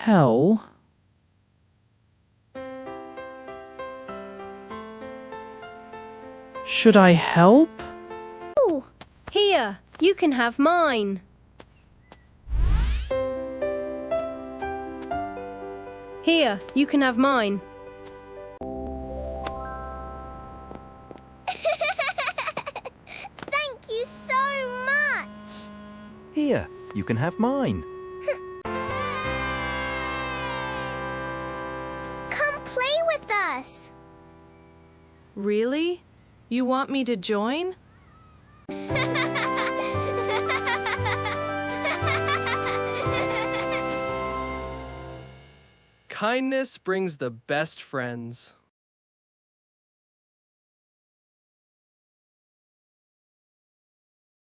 tell? Should I help? Oh, here, you can have mine. Here, you can have mine. Thank you so much. Here, you can have mine. Come play with us. Really? You want me to join? Kindness brings the best friends.